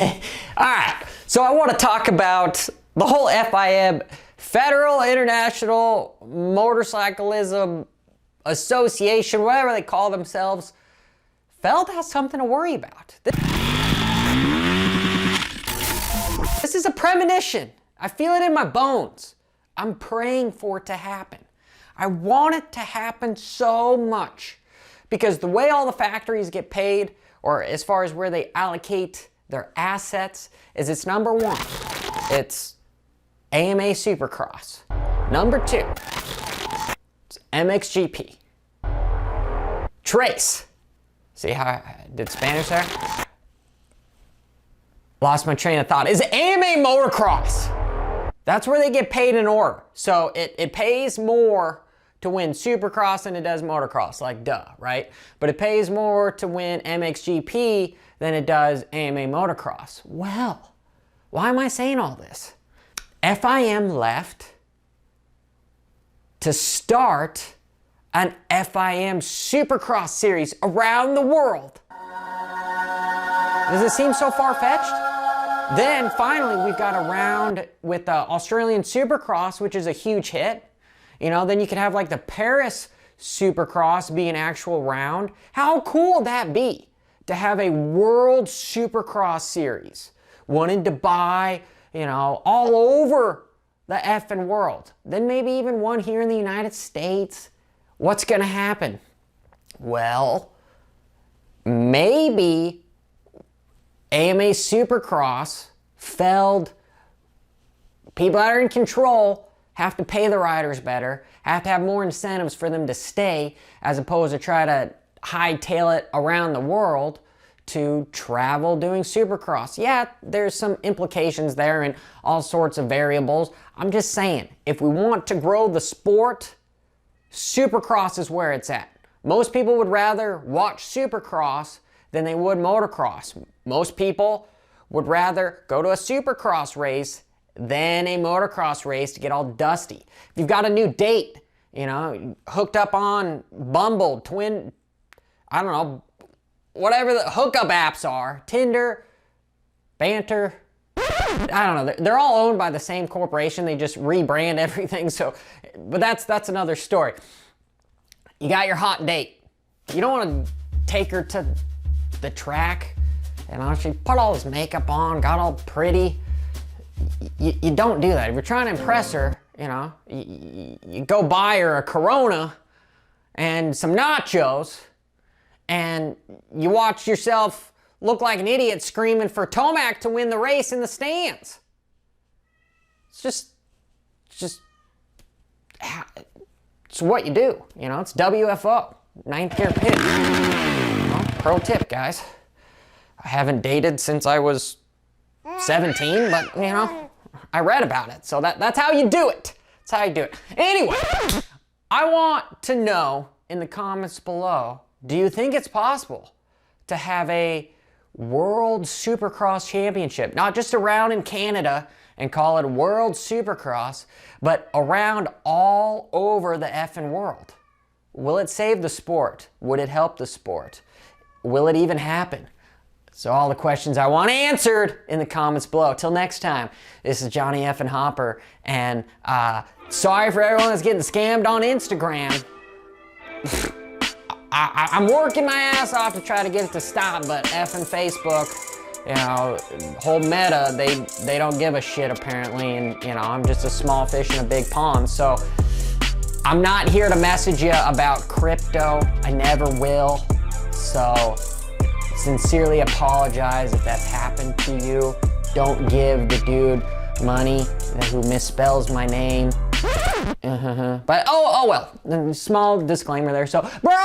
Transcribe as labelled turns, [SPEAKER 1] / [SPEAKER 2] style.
[SPEAKER 1] Alright, so I want to talk about the whole FIM, Federal International Motorcyclism Association, whatever they call themselves. Feld has something to worry about. This is a premonition. I feel it in my bones. I'm praying for it to happen. I want it to happen so much because the way all the factories get paid, or as far as where they allocate their assets, is it's number one, it's AMA Supercross. Number two, it's MXGP. Trace. See how I did Spanish there? Lost my train of thought. Is AMA Motocross. That's where they get paid in order. So it pays more to win Supercross than it does motocross, like duh, right? But it pays more to win MXGP than it does AMA Motocross. Well, why am I saying all this? FIM left to start an FIM Supercross series around the world. Does it seem so far-fetched? Then finally we've got a round with the Australian Supercross, which is a huge hit. You know, then you could have like the Paris Supercross be an actual round. How cool would that be to have a World Supercross series? One in Dubai, you know, all over the effing world. Then maybe even one here in the United States. What's gonna happen? Well, maybe AMA Supercross, Feld, people that are in control have to pay the riders better, have to have more incentives for them to stay, as opposed to try to hightail it around the world to travel doing Supercross. Yeah, there's some implications there and all sorts of variables. I'm just saying, if we want to grow the sport, Supercross is where it's at. Most people would rather watch Supercross than they would motocross. Most people would rather go to a Supercross race than a motocross race to get all dusty. If you've got a new date, you know, hooked up on Bumble, Twin, I don't know, whatever the hookup apps are, Tinder, Banter, I don't know, they're all owned by the same corporation, they just rebrand everything, so, but that's another story. You got your hot date. You don't want to take her to the track, and she put all this makeup on, got all pretty. You don't do that. If you're trying to impress her, you know, you go buy her a Corona and some nachos, and you watch yourself look like an idiot screaming for Tomac to win the race in the stands. It's just it's what you do, you know, it's WFO, ninth gear pitch. Well, pro tip, guys. I haven't dated since I was 17, but, you know, I read about it, so that's how you do it. That's how you do it. Anyway, I want to know in the comments below, do you think it's possible to have a World Supercross Championship, not just around in Canada and call it World Supercross, but around all over the effing world? Will it save the sport? Would it help the sport? Will it even happen? So all the questions I want answered in the comments below. Till next time, this is Johnny F. and Hopper, and sorry for everyone that's getting scammed on Instagram. I'm working my ass off to try to get it to stop, but F and Facebook, you know, whole meta, they don't give a shit apparently, and you know, I'm just a small fish in a big pond, so I'm not here to message you about crypto. I never will, so sincerely apologize if that's happened to you. Don't give the dude money who misspells my name. But oh well, small disclaimer there. So, bro,